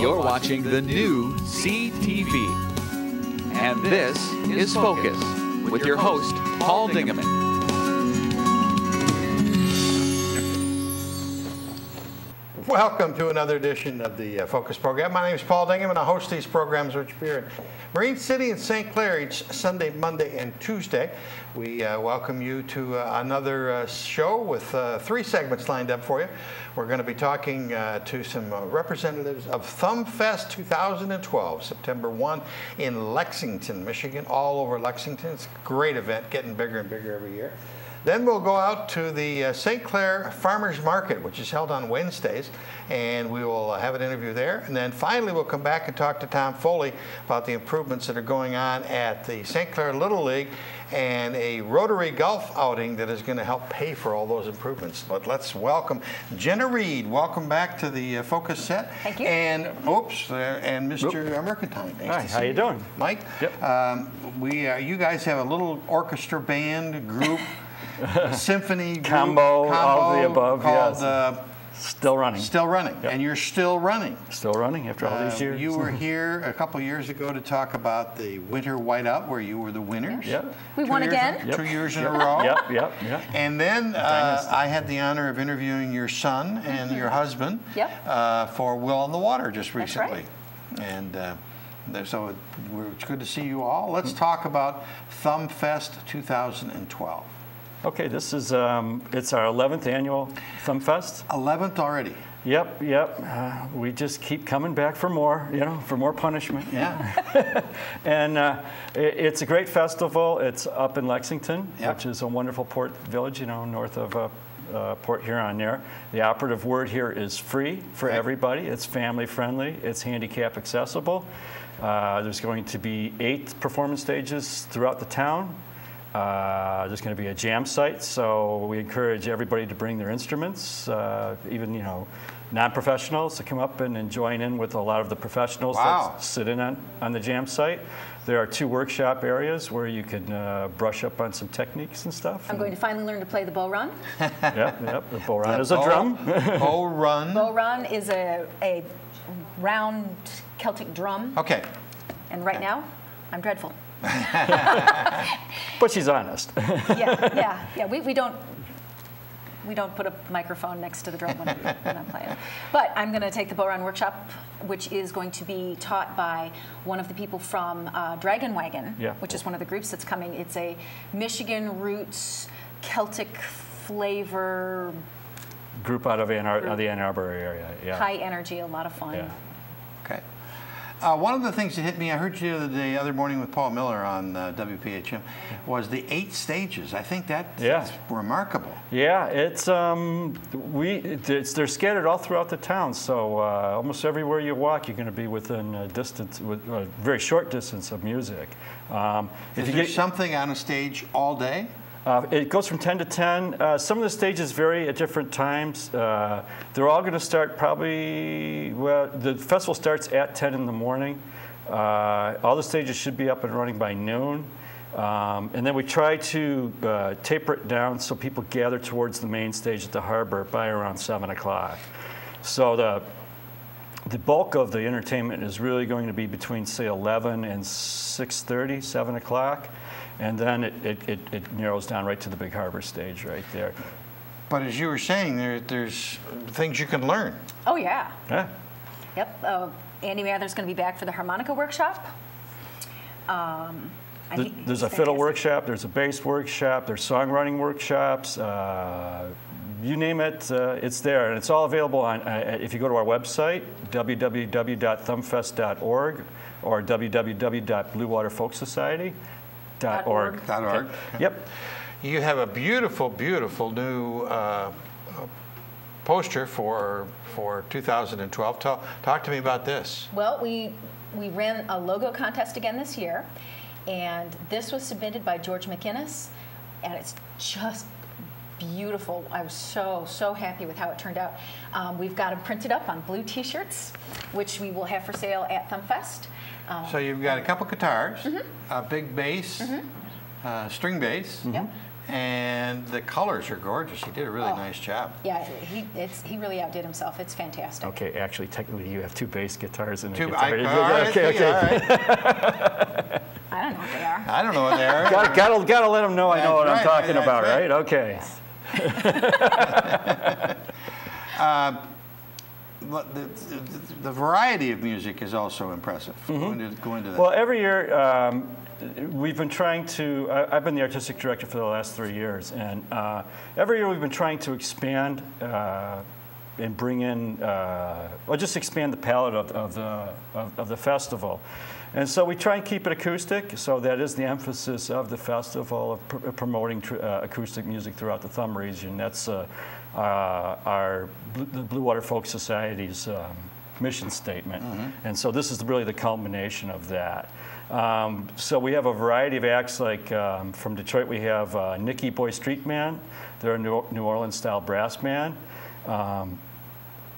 You're watching the new CTV. And this is Focus with your host, Paul Dingaman. Welcome to another edition of the Focus program. My name is Paul Dingaman. I host these programs which appear in Marine City and St. Clair each Sunday, Monday, and Tuesday. We welcome you to another show with 3 segments lined up for you. We're going to be talking to some representatives of ThumbFest 2012, September 1 in Lexington, Michigan, all over Lexington. It's a great event, getting bigger and bigger every year. Then we'll go out to the St. Clair Farmers Market, which is held on Wednesdays, and we will have an interview there. And then finally, we'll come back and talk to Tom Foley about the improvements that are going on at the St. Clair Little League and a Rotary Golf outing that is going to help pay for all those improvements. But let's welcome Jenna Reed. Welcome back to the Focus set. Thank you. And and Mr. Mercantine. Hi, how you doing? Mike. Yep. You guys have a little orchestra band group. Symphony group, combo, all of the above, called, yes. Still running. Still running, Yep. And you're still running. Still running after all these years. You were here a couple years ago to talk about the Winter Whiteout, where you were the winners. Yep. We won again. 2 years in a row. Yep. And then I had the honor of interviewing your son and your husband for Will on the Water just recently. That's right. And so it's good to see you all. Let's talk about ThumbFest 2012. Okay, this is it's our 11th annual ThumbFest. 11th already. Yep. We just keep coming back for more, for more punishment. Yeah. And it's a great festival. It's up in Lexington, Yep. which is a wonderful port village, north of Port Huron there. The operative word here is free for everybody. It's family friendly. It's handicap accessible. There's going to be 8 performance stages throughout the town. There's going to be a jam site, so we encourage everybody to bring their instruments, even non-professionals to come up and join in with a lot of the professionals that sit in on the jam site. There are 2 workshop areas where you can brush up on some techniques and stuff. I'm going to finally learn to play the bow run. Yep. The bow run is a drum. Bow run. Bow run is a round Celtic drum. Okay. And right now, I'm dreadful. But she's honest. Yeah. We don't put a microphone next to the drum when I'm playing. But I'm going to take the bow run workshop, which is going to be taught by one of the people from Dragon Wagon, which is one of the groups that's coming. It's a Michigan roots Celtic flavor group out of the Ann Arbor area. Yeah. High energy, a lot of fun. Yeah. Okay. One of the things that hit me, I heard you the other morning with Paul Miller on WPHM, was the 8 stages. I think that's remarkable. Yeah, they're scattered all throughout the town, so almost everywhere you walk, you're going to be within a distance, a very short distance of music. Is there something on a stage all day? It goes from 10 to 10. Some of the stages vary at different times. They're all going to start the festival starts at 10 in the morning. All the stages should be up and running by noon. And then we try to taper it down so people gather towards the main stage at the harbor by around 7 o'clock. So the bulk of the entertainment is really going to be between, say, 11 and 6:30, 7 o'clock. And then it narrows down right to the big harbor stage right there. But as you were saying, there's things you can learn. Oh, yeah. Yeah. Yep. Andy Mather's going to be back for the harmonica workshop. There's a fiddle workshop, there's a bass workshop, there's songwriting workshops. You name it, it's there. And it's all available on, if you go to our website, www.thumbfest.org or www.bluewaterfolksociety.org. .org. Yep. You have a beautiful, beautiful new poster for 2012. Talk to me about this. Well, we ran a logo contest again this year, and this was submitted by George McInnes, and it's just beautiful. I was so happy with how it turned out. We've got them printed up on blue T-shirts, which we will have for sale at ThumbFest. So you've got a couple guitars, a big bass, string bass, And the colors are gorgeous. He did a really nice job. Yeah, he really outdid himself. It's fantastic. Okay, actually, technically, you have 2 bass guitars and a All guitar. right, Okay. I don't know what they are. I don't know what they are. Gotta let them know I know what I'm That's talking right, about, that's right? Okay. But the variety of music is also impressive. Go into that. Well, every year we've been trying to. I've been the artistic director for the last 3 years, and every year we've been trying to expand and bring in, just expand the palette of the festival. And so we try and keep it acoustic. So that is the emphasis of the festival, of promoting acoustic music throughout the Thumb region. That's the Blue Water Folk Society's mission statement. And so this is really the culmination of that. So we have a variety of acts, like from Detroit we have Nicky Boy Street Band. They're a New Orleans-style brass band.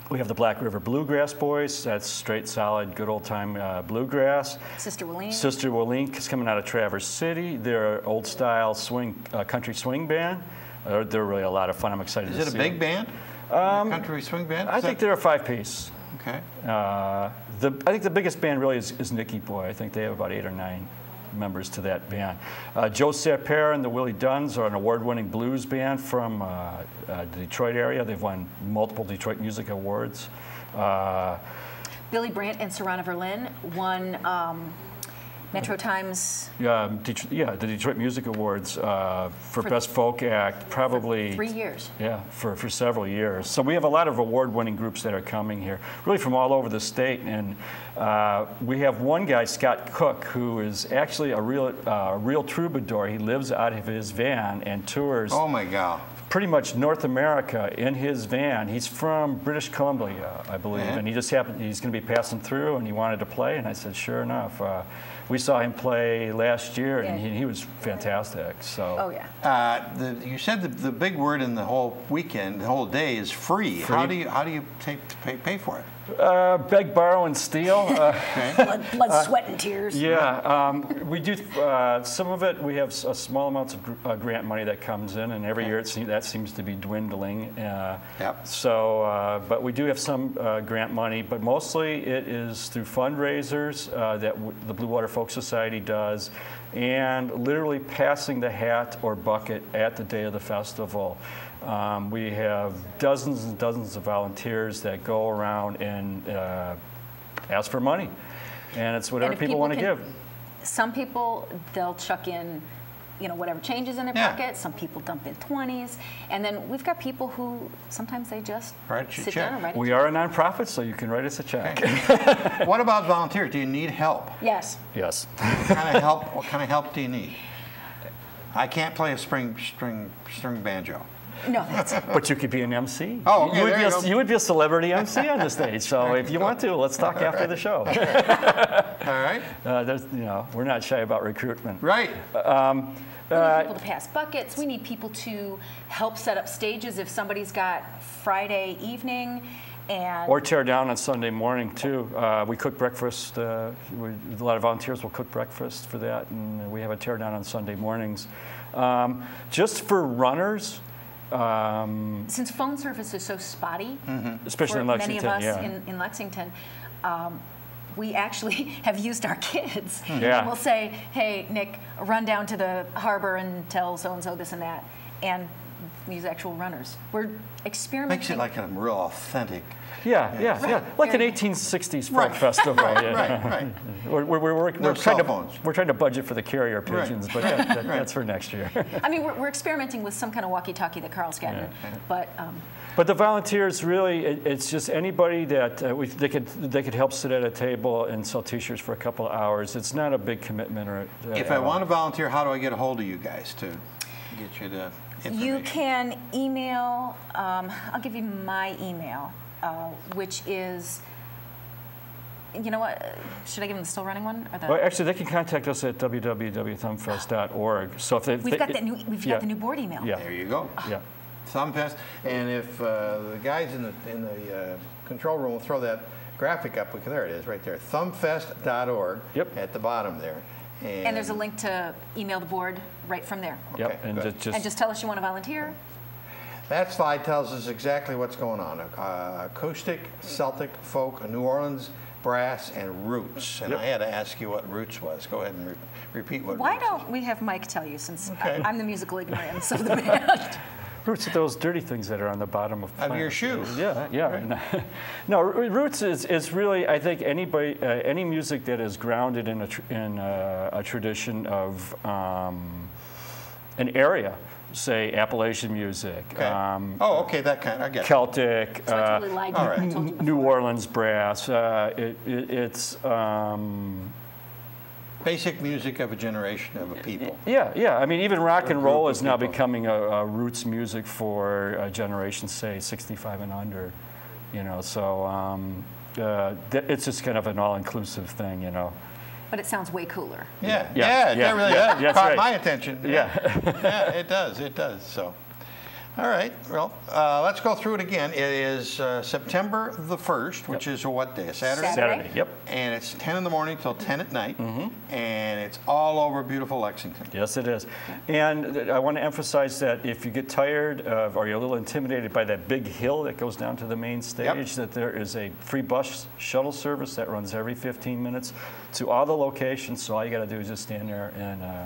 We have the Black River Bluegrass Boys. That's straight, solid, good old-time bluegrass. Sister Wileen. Sister Wileen is coming out of Traverse City. They're an old-style country swing band. They're really a lot of fun. I'm excited to see them. Is it a big band? Country swing band? I think they're a 5-piece. Okay. I think the biggest band really is Nicky Boy. I think they have about 8 or 9 members to that band. Joe Sapere and the Willie Dunns are an award-winning blues band from the Detroit area. They've won multiple Detroit Music Awards. Billy Brandt and Serrana Verlin won Metro Times. The Detroit Music Awards for Best Folk Act, probably 3 years. Yeah, for several years. So we have a lot of award-winning groups that are coming here, really from all over the state. And we have one guy, Scott Cook, who is actually a real troubadour. He lives out of his van and tours. Oh my God. Pretty much North America in his van. He's from British Columbia, I believe, and he's going to be passing through, and he wanted to play, and I said, sure enough. We saw him play last year, and he was fantastic. So. Oh yeah. You said the big word in the whole weekend, the whole day, is free. How do you pay for it? Beg, borrow, and steal. Blood, sweat, and tears. Yeah, we do some of it. We have a small amounts of grant money that comes in, and every year that seems to be dwindling. So, but we do have some grant money, but mostly it is through fundraisers that the Blue Water Folk Society does, and literally passing the hat or bucket at the day of the festival. We have dozens and dozens of volunteers that go around and ask for money. And it's whatever people want to give. Some people, they'll chuck in, whatever changes in their pocket. Some people dump in 20s. And then we've got people who sometimes they just sit down and write a check. We are a nonprofit, so you can write us a check. Okay. What about volunteers? Do you need help? Yes. Yes. What kind of help do you need? I can't play a string banjo. No, that's But you could be an MC. Oh, okay, you would be a celebrity MC on the stage. So if you want to, let's talk after the show. All right. We're not shy about recruitment. Right. we need people to pass buckets. We need people to help set up stages if somebody's got Friday evening. Or tear down on Sunday morning, too. We cook breakfast. A lot of volunteers will cook breakfast for that, and we have a tear down on Sunday mornings. Just for runners, since phone service is so spotty, especially in Lexington, many of us in Lexington, we actually have used our kids. Yeah. We'll say, hey, Nick, run down to the harbor and tell so-and-so this and that. And we use actual runners. We're experimenting. Makes it like a real authentic. Yeah. Like an 1860s folk festival. Right. We're trying to budget for the carrier pigeons, but that's for next year. I mean, we're experimenting with some kind of walkie-talkie that Carl's gotten, But the volunteers, really, it's just anybody that they could help sit at a table and sell T-shirts for a couple of hours. It's not a big commitment. If I want to volunteer, how do I get a hold of you guys to get you the information? You can email. I'll give you my email, which is. You know what? Should I give them the still running one? Or well, actually, they can contact us at www.thumbfest.org. So if we've got the new board email. Yeah. There you go. Yeah. Thumbfest, and if the guys in the control room will throw that graphic up, there it is, right there, thumbfest.org. Yep. At the bottom there, And there's a link to email the board right from there. Yep, Okay, and good. And just tell us you want to volunteer. That slide tells us exactly what's going on. Acoustic, Celtic, folk, New Orleans, brass, and roots. And Yep. I had to ask you what roots was. Go ahead and repeat what Why roots is. don't we have Mike tell you, since Okay. I'm the musical ignorance of the band. Roots are those dirty things that are on the bottom of your plants. shoes. Yeah, yeah. No, roots is really, I think, anybody, any music that is grounded in a tradition of an area, say Appalachian music, Okay. Okay, that kind. I get it. Celtic, So I totally lied to you. all right. I told you New before. Orleans brass. It's Basic music of a generation of a people. yeah. I mean, even rock and group roll of is now people. becoming a roots music for a generation, say 65 and under. So it's just kind of an all-inclusive thing. But it sounds way cooler. Yeah, Yeah, it yeah, really yeah, does. that's Caught right. my attention. Yeah, it does. So, all right. Well, let's go through it again. It is September the 1st, which is a what day? A Saturday? Saturday. Yep. And it's 10 in the morning till 10 at night. And it's all over beautiful Lexington. Yes, it is. And I want to emphasize that if you get tired of, or you're a little intimidated by that big hill that goes down to the main stage, that there is a free bus shuttle service that runs every 15 minutes to all the locations. So all you got to do is just stand there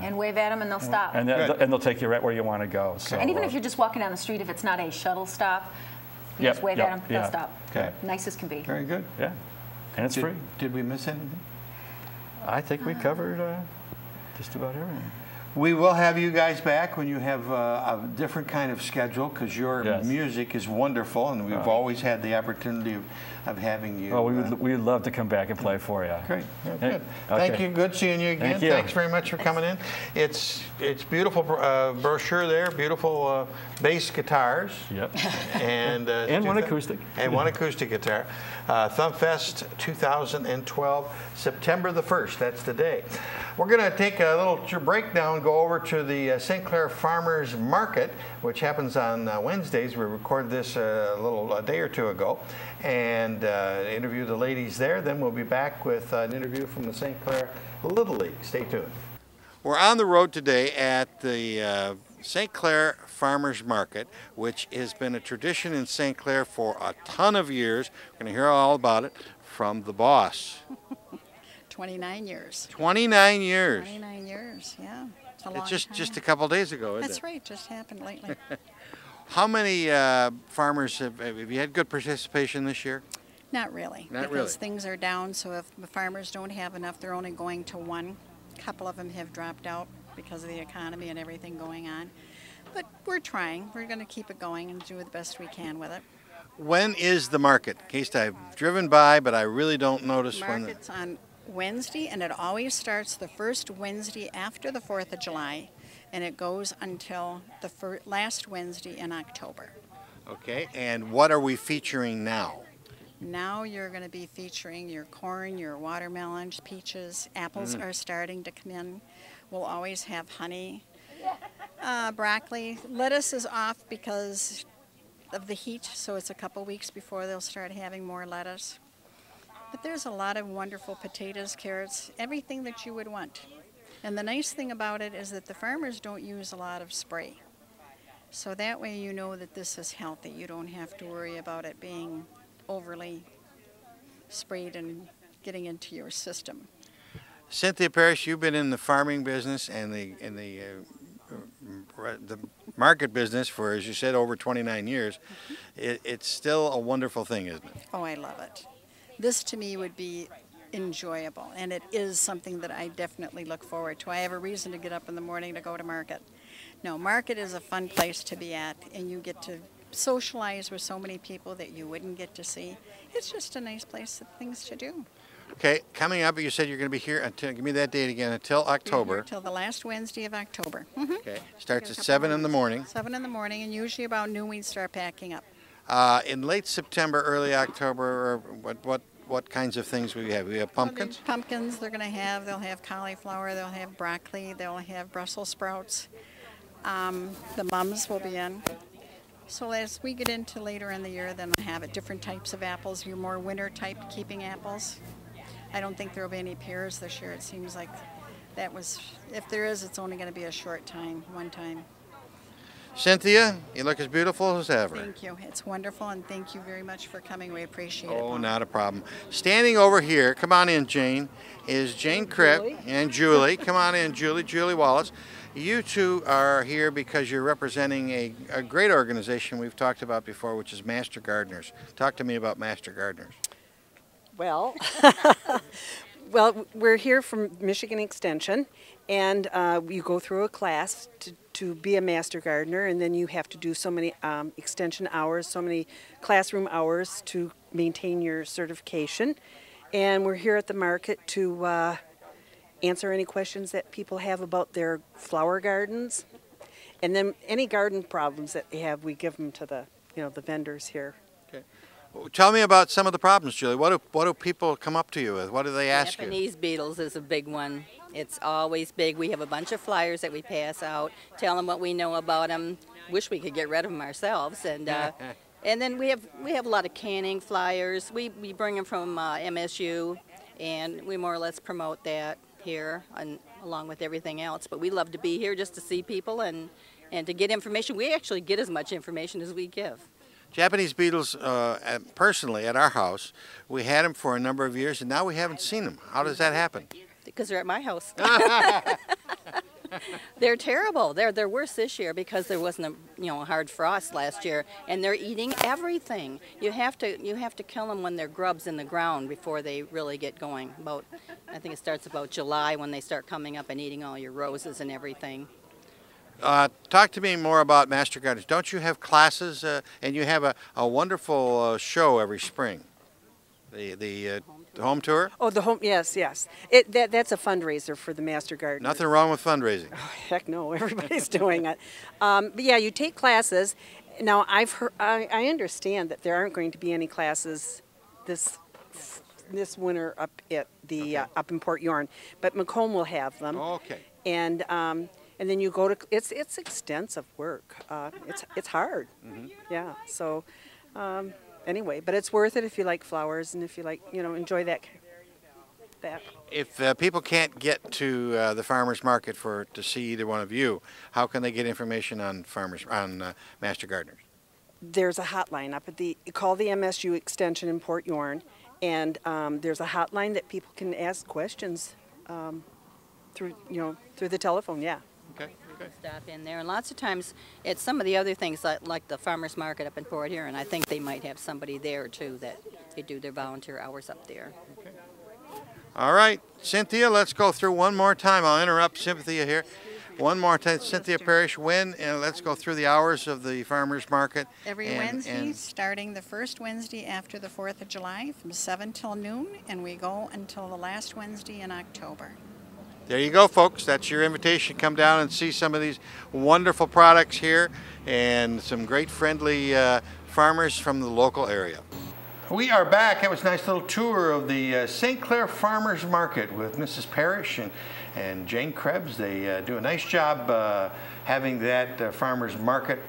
And wave at them and they'll stop. and they'll take you right where you want to go. So, And even if you're just walking down the street, if it's not a shuttle stop, you Yep, just wave yep, at them, they'll yeah. stop. Okay. Nice as can be. Very good. yeah, and it's free. Did we miss anything? I think we covered just about everything. We will have you guys back when you have a different kind of schedule, because your Yes. music is wonderful, and we've always had the opportunity of having you. Oh, we would love to come back and play for you. Great. Yeah, Hey, good. okay. Thank you. Good seeing you again. Thank you. Thanks very much for coming in. It's beautiful brochure there. Beautiful bass guitars. Yep. And one acoustic. And one acoustic guitar. Thumpfest 2012, September the 1st. That's the day. We're going to take a little break now and go over to the St. Clair Farmers Market, which happens on Wednesdays. We recorded this a day or two ago, and interview the ladies there. Then we'll be back with an interview from the St. Clair Little League. Stay tuned. We're on the road today at the St. Clair Farmers Market, which has been a tradition in St. Clair for a ton of years. We're going to hear all about it from the boss. 29 years. 29 years. 29 years, yeah. It's a long It's time. just a couple days ago, isn't That's it? right, just happened lately. How many farmers have you had good participation this year? Not really. Not because really. things are down, so if the farmers don't have enough, they're only going to one. A couple of them have dropped out because of the economy and everything going on. But we're trying. We're going to keep it going and do the best we can with it. When is the market? In case I've driven by, but I really don't notice when. Market's on Wednesday, and it always starts the first Wednesday after the 4th of July, and it goes until the last Wednesday in October. Okay, and what are we featuring now? Now you're going to be featuring your corn, your watermelons, peaches. Apples are starting to come in. We'll always have honey. Broccoli. Lettuce is off because of the heat, so it's a couple weeks before they'll start having more lettuce. But there's a lot of wonderful potatoes, carrots, everything that you would want. And the nice thing about it is that the farmers don't use a lot of spray. So that way you know that this is healthy. You don't have to worry about it being overly sprayed and getting into your system. Cynthia Parrish, you've been in the farming business and the market business for, as you said, over 29 years. It's still a wonderful thing, isn't it? Oh, I love it. This to me would be enjoyable, and it is something that I definitely look forward to. I have a reason to get up in the morning to go to market. No, market is a fun place to be at, and you get to socialize with so many people that you wouldn't get to see. It's just a nice place, things to do. Okay, coming up, you said you're going to be here until, give me that date again, until October. Till the last Wednesday of October. Okay, starts at 7 in the morning. 7 in the morning, and usually about noon we start packing up. In late September, early October, what kinds of things we have? We have pumpkins? Pumpkins they'll have cauliflower, they'll have broccoli, they'll have Brussels sprouts. The mums will be in. So as we get into later in the year, then we'll have different types of apples, your more winter type keeping apples. I don't think there will be any pears this year. It seems like that was, if there is, it's only going to be a short time, one time. Cynthia, you look as beautiful as ever. Thank you. It's wonderful, and thank you very much for coming. We appreciate it. Oh, Paul. not a problem. Standing over here, come on in, Jane, is Jane Kripp and Julie. Come on in, Julie. Julie Wallace. You two are here because you're representing a great organization we've talked about before, which is Master Gardeners. Talk to me about Master Gardeners. Well, well, we're here from Michigan Extension, and you go through a class to be a Master Gardener, and then you have to do so many extension hours, so many classroom hours to maintain your certification. And we're here at the market to answer any questions that people have about their flower gardens, and then any garden problems that they have, we give them to the the vendors here. Okay. Well, tell me about some of the problems, Julie. What do people come up to you with? What do they ask you? Japanese beetles is a big one. It's always big. We have a bunch of flyers that we pass out, tell them what we know about them. Wish we could get rid of them ourselves, and then we have a lot of canning flyers. We bring them from MSU, and we more or less promote that here, and along with everything else. But we love to be here just to see people and to get information. We actually get as much information as we give. Japanese beetles, personally, at our house, we had them for a number of years, and now we haven't seen them. How does that happen? Because they're at my house. They're terrible. They're worse this year because there wasn't a hard frost last year, and they're eating everything. You have to kill them when they're grubs in the ground before they really get going. I think it starts about July when they start coming up and eating all your roses and everything. Talk to me more about Master Gardeners. Don't you have classes, and you have a wonderful show every spring, the home tour? Oh, the home, yes. That's a fundraiser for the Master Gardeners. Nothing wrong with fundraising. Oh, heck no, everybody's doing it. But yeah, you take classes. Now, I understand that there aren't going to be any classes this winter up at the up in Port Yorn, but Macomb will have them. Okay. And then you go to, it's extensive work. It's hard. Mm-hmm. Yeah. So anyway, but it's worth it if you like flowers and if you like, enjoy that. If people can't get to the farmers market to see either one of you, how can they get information on Master Gardeners? There's a hotline up at call the MSU Extension in Port Yorn, and there's a hotline that people can ask questions through the telephone. Yeah. Okay. Stop in there, and lots of times it's some of the other things like the farmers market up in Port Huron. I think they might have somebody there too that they do their volunteer hours up there. Okay. All right, Cynthia, let's go through one more time. I'll interrupt Cynthia here. One more time, Cynthia Parrish, and let's go through the hours of the farmers market. Every Wednesday, starting the first Wednesday after the 4th of July from 7 till noon, and we go until the last Wednesday in October. There you go, folks. That's your invitation. Come down and see some of these wonderful products here and some great friendly farmers from the local area. We are back. That was a nice little tour of the St. Clair Farmers Market with Mrs. Parrish and Jane Krebs. They do a nice job having that farmers market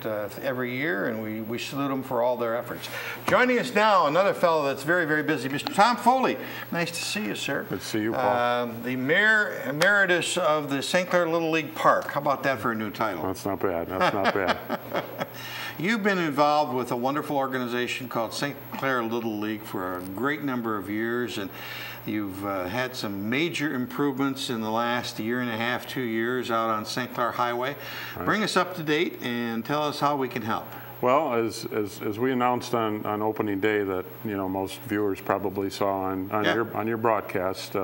every year, and we salute them for all their efforts. Joining us now, another fellow that's very, very busy, Mr. Tom Foley. Nice to see you, sir. Good to see you, Paul. The Mayor Emeritus of the St. Clair Little League Park. How about that for a new title? That's not bad. That's not bad. You've been involved with a wonderful organization called St. Clair Little League for a great number of years, and you've had some major improvements in the last year and a half, 2 years out on St. Clair Highway. Right. Bring us up to date and tell us how we can help. Well, as we announced on opening day that most viewers probably saw on your broadcast,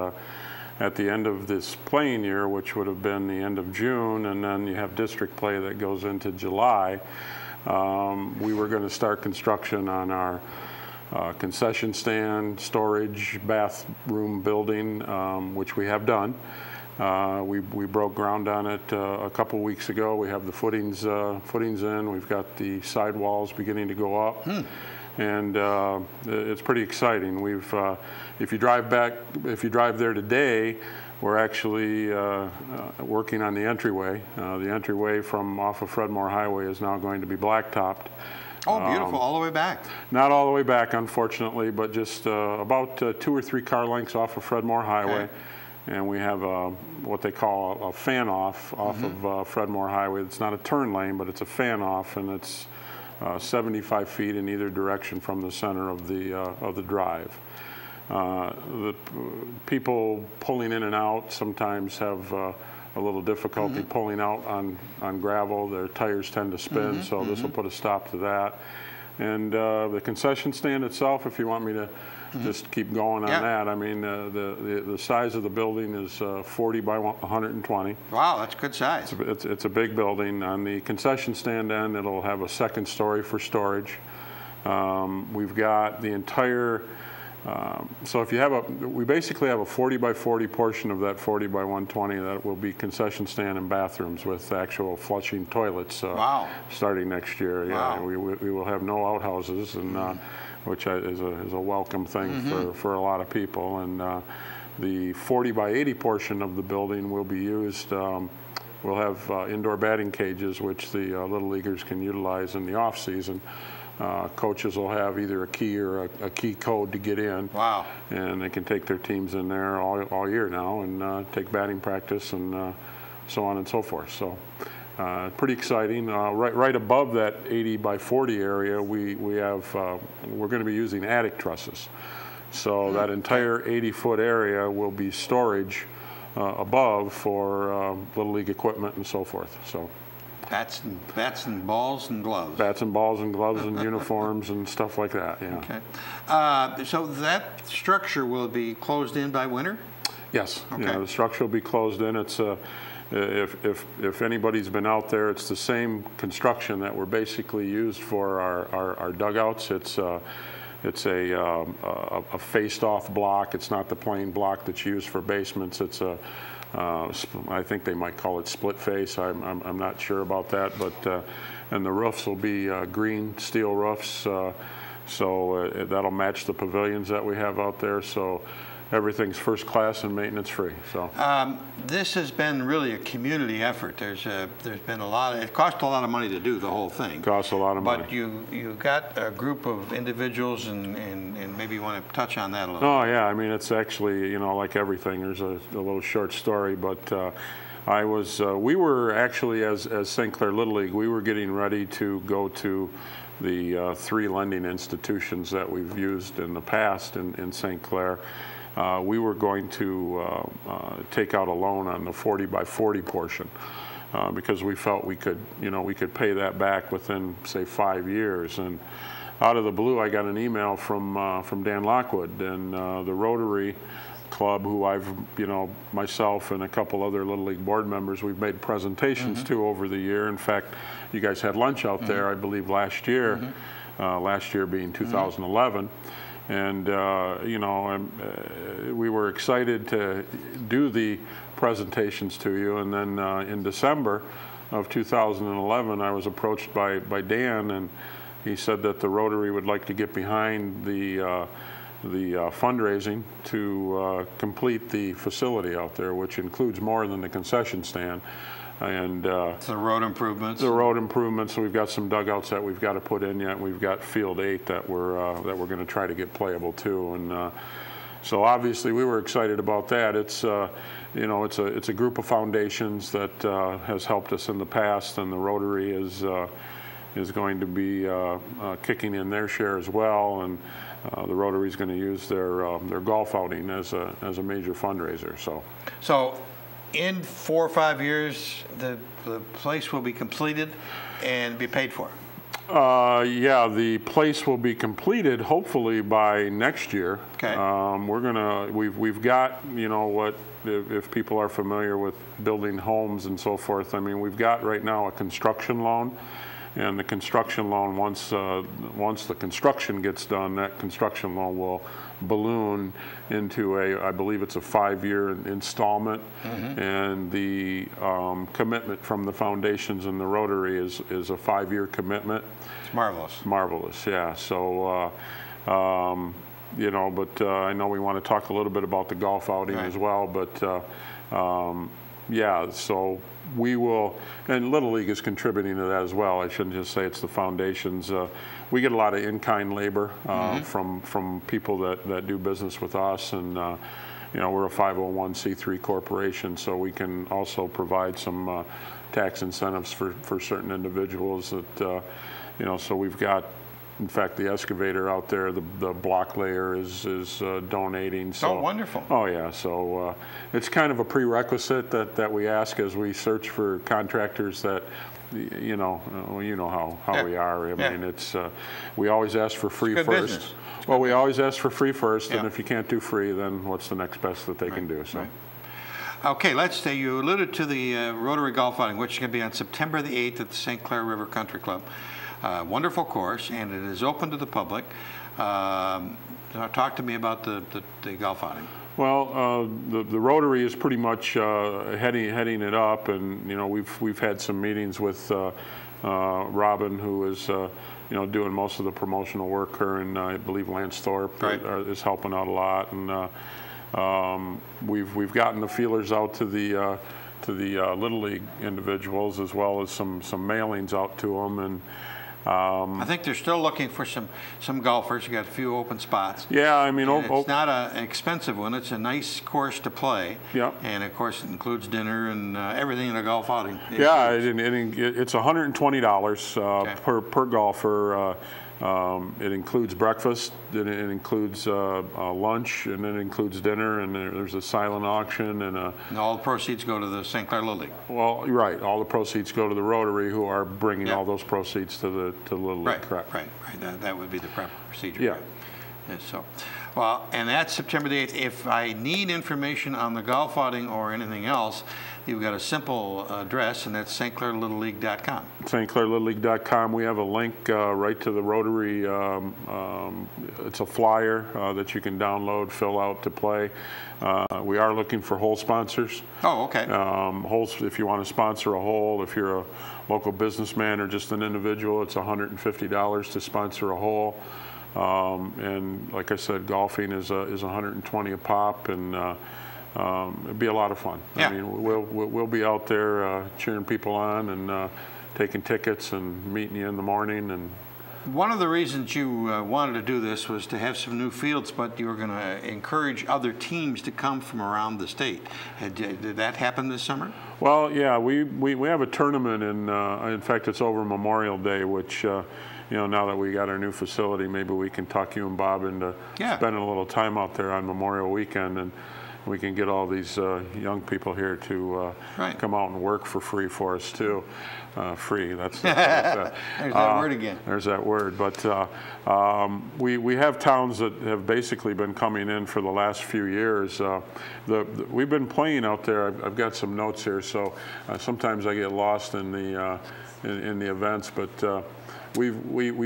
at the end of this playing year, which would have been the end of June, and then you have district play that goes into July. We were going to start construction on our concession stand, storage, bathroom building, which we have done. We broke ground on it a couple weeks ago. We have the footings in. We've got the sidewalls beginning to go up. And it's pretty exciting. If you drive there today, we're actually working on the entryway. The entryway from off of Fred Moore Highway is now going to be blacktopped. Oh, beautiful, all the way back. Not all the way back, unfortunately, but just about 2 or 3 car lengths off of Fred Moore Highway. and we have what they call a fan off of Fred Moore Highway. It's not a turn lane, but it's a fan off, and it's 75 feet in either direction from the center of the drive. The people pulling in and out sometimes have a little difficulty pulling out on gravel. Their tires tend to spin, so this will put a stop to that. And the concession stand itself, if you want me to just keep going on that, I mean, the size of the building is 40 by 120. Wow, that's good size. It's a big building. On the concession stand end, it'll have a second story for storage. We've got the entire, so if you have we basically have a 40 by 40 portion of that 40 by 120 that will be concession stand and bathrooms with actual flushing toilets starting next year. Yeah, we will have no outhouses, and which is a welcome thing for a lot of people. And the 40 by 80 portion of the building will be used. We'll have indoor batting cages, which the Little Leaguers can utilize in the off season. Coaches will have either a key or a key code to get in. Wow. And they can take their teams in there all year now and take batting practice and so on and so forth. So pretty exciting. Right above that 80 by 40 area, we're going to be using attic trusses. So that entire 80-foot area will be storage above for Little League equipment and so forth. So. Bats and balls and gloves. Bats and balls and gloves and uniforms and stuff like that, yeah. Okay. So that structure will be closed in by winter? Yes. Okay. Yeah, the structure will be closed in. It's if anybody's been out there, it's the same construction that we're basically used for our dugouts. It's a faced-off block. It's not the plain block that's used for basements. It's a I think they might call it split face. I'm not sure about that, but and the roofs will be green steel roofs, so that'll match the pavilions that we have out there. So everything's first class and maintenance free. So this has been really a community effort. There's been a lot. It cost a lot of money to do the whole thing. Costs a lot of money. But you got a group of individuals, and maybe you want to touch on that a little. Oh yeah, I mean it's actually like everything. There's a little short story, but we were actually as St. Clair Little League, we were getting ready to go to the 3 lending institutions that we've used in the past in St. Clair. We were going to take out a loan on the 40 by 40 portion because we felt we could pay that back within, say, 5 years. And out of the blue, I got an email from Dan Lockwood and the Rotary Club, who I've, myself and a couple other Little League board members, we've made presentations to over the year. In fact, you guys had lunch out there, I believe, last year. Last year being 2011. And we were excited to do the presentations to you. And then in December of 2011, I was approached by Dan, and he said that the Rotary would like to get behind the fundraising to complete the facility out there, which includes more than the concession stand. And the road improvements. The road improvements. So we've got some dugouts that we've got to put in yet. We've got Field 8 that we're going to try to get playable too. And so obviously we were excited about that. It's it's a group of foundations that has helped us in the past, and the Rotary is going to be kicking in their share as well. And the Rotary is going to use their golf outing as a major fundraiser. So in 4 or 5 years, the place will be completed and be paid for. Yeah, the place will be completed hopefully by next year. Okay. We've got what, if people are familiar with building homes and so forth. I mean, we've got right now a construction loan. And the construction loan, once the construction gets done, that construction loan will balloon into I believe it's a 5-year installment. And the commitment from the foundations and the Rotary is a 5-year commitment. It's marvelous. Marvelous, yeah. So, but I know we want to talk a little bit about the golf outing as well. But yeah, so we will, and Little League is contributing to that as well. I shouldn't just say it's the foundations. We get a lot of in-kind labor from people that do business with us, and you know, we're a 501c3 corporation, so we can also provide some tax incentives for certain individuals that, you know, so we've got, in fact, the excavator out there, the block layer is donating. So, oh, wonderful. Oh, yeah. So it's kind of a prerequisite that we ask as we search for contractors that, you know how we are. I mean, it's we always ask for free first. Business. Well, we always ask for free first, and Yeah. if you can't do free, then what's the next best that they can do? So. Right. Okay, let's say you alluded to the Rotary Golf Outing, which is going to be on September the 8th at the St. Clair River Country Club. Wonderful course, and it is open to the public. Talk to me about the golf outing. Well, the Rotary is pretty much heading it up, and you know we've had some meetings with Robin, who is you know doing most of the promotional work. Her and I believe Lance Thorpe is helping out a lot, and we've gotten the feelers out to the Little League individuals, as well as some mailings out to them. And I think they're still looking for some golfers. You got a few open spots. Yeah, I mean, it's not an expensive one. It's a nice course to play. Yeah. And of course, it includes dinner and everything in a golf outing. Yeah, it's $120 per golfer. It includes breakfast, it includes lunch, and it includes dinner, and there's a silent auction, and all the proceeds go to the St. Clair Little League. Well, right. All the proceeds go to the Rotary, who are bringing all those proceeds to the Little League. Right. That would be the proper procedure. Yeah. Right? Yeah. So, well, and that's September the 8th. If I need information on the golf outing or anything else, you've got a simple address, and that's stclairlittleleague.com. stclairlittleleague.com. We have a link right to the Rotary. It's a flyer that you can download, fill out to play. We are looking for hole sponsors. Oh, okay. Holes, if you want to sponsor a hole, if you're a local businessman or just an individual, it's $150 to sponsor a hole. And like I said, golfing is $120 a pop, and it'd be a lot of fun. Yeah. I mean, we'll be out there cheering people on and taking tickets and meeting you in the morning. And one of the reasons you wanted to do this was to have some new fields, but you were going to encourage other teams to come from around the state. Did that happen this summer? Well, yeah, we have a tournament, in fact, it's over Memorial Day, which. You know, now that we got our new facility, maybe we can talk you and Bob into spending a little time out there on Memorial Weekend, and we can get all these young people here to come out and work for free for us too. Free. That's there's that word again. There's that word. But we have towns that have basically been coming in for the last few years. We've been playing out there. I've got some notes here, so sometimes I get lost in the events, but. We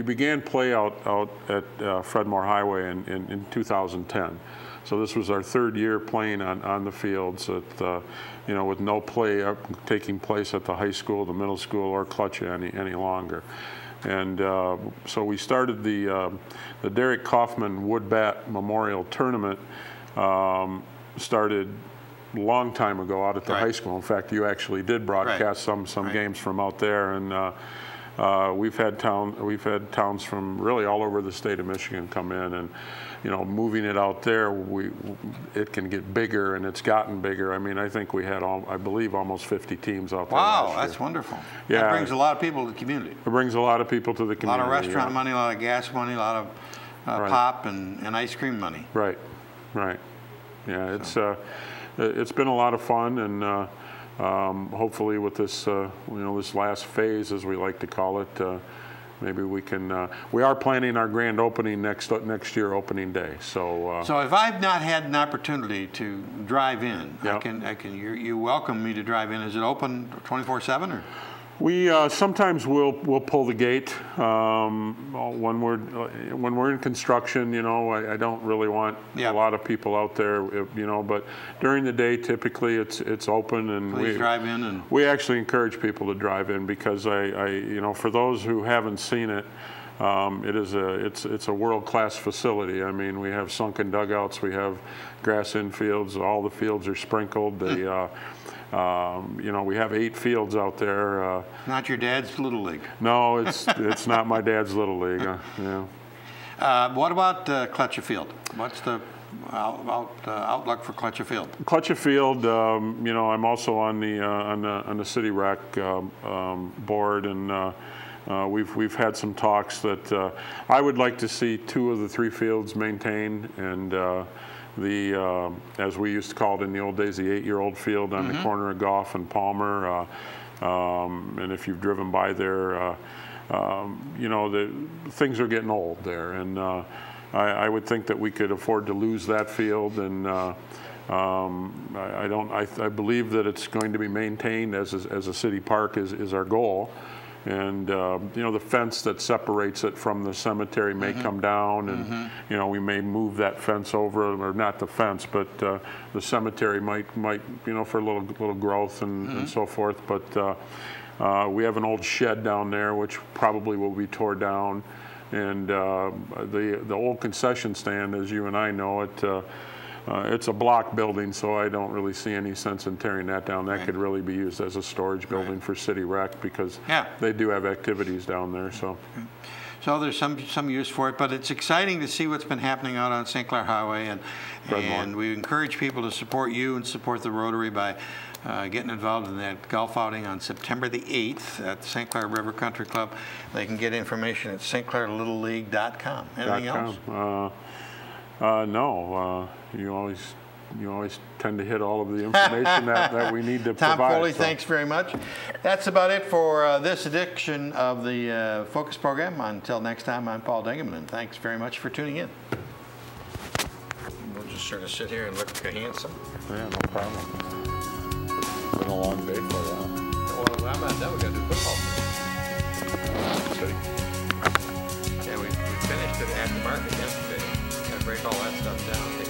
began play out at Fred Moore Highway in 2010. So this was our third year playing on the fields at, you know, with no play taking place at the high school, the middle school, or Clutch any longer. And so we started the Derek Kaufman Wood Bat Memorial Tournament. Started a long time ago out at the high school. In fact, you actually did broadcast some games from out there, and. We've had towns from really all over the state of Michigan come in, and you know, moving it out there, it can get bigger, and it's gotten bigger. I mean, I think we had I believe almost 50 teams out there. Wow, that's wonderful. Yeah, that brings a lot of people to the community. It brings a lot of people to the community. A lot of restaurant money, a lot of gas money, a lot of pop and ice cream money. Right. Yeah, it's been a lot of fun, and. Hopefully with this, you know, this last phase, as we like to call it, maybe we can. We are planning our grand opening next year, opening day. So. So if I've not had an opportunity to drive in, you welcome me to drive in. Is it open 24/7 or? We sometimes we'll pull the gate when we're in construction. You know, I don't really want a lot of people out there. You know, but during the day, typically it's open, and Please drive in. And we actually encourage people to drive in, because you know, for those who haven't seen it. It's a world-class facility. I mean, we have sunken dugouts, we have grass infields. All the fields are sprinkled. You know, we have 8 fields out there. Not your dad's Little League. No, it's not my dad's Little League. Yeah. What about Clutch Field? What's the outlook for Clutcher Field? Clutcher Field, you know, I'm also on the City Rec board, and we've had some talks that I would like to see 2 of the 3 fields maintained, and as we used to call it in the old days, the 8-year-old field on the corner of Gough and Palmer. And if you've driven by there, you know, things are getting old there, and I would think that we could afford to lose that field, and I believe that it's going to be maintained as a city park is our goal. And you know, the fence that separates it from the cemetery may come down, and you know, we may move that fence over, or not the fence, but the cemetery might you know, for a little growth and so forth. But we have an old shed down there which probably will be tore down, and the old concession stand, as you and I know it. It's a block building, so I don't really see any sense in tearing that down. That could really be used as a storage building for City Rec, because they do have activities down there. So there's some use for it, but it's exciting to see what's been happening out on St. Clair Highway, and we encourage people to support you and support the Rotary by getting involved in that golf outing on September the 8th at the St. Clair River Country Club. They can get information at stclairlittleleague.com. Anything else? No. You always tend to hit all of the information that we need to Tom provide. Foley, thanks very much. That's about it for this edition of the Focus program. Until next time, I'm Paul Dingeman, and thanks very much for tuning in. We'll just sort of sit here and look handsome. Yeah, no problem. It's been a long day for you. Well, I'm not done. We got to do football first. Yeah, we finished it at the market yesterday. Got to break all that stuff down.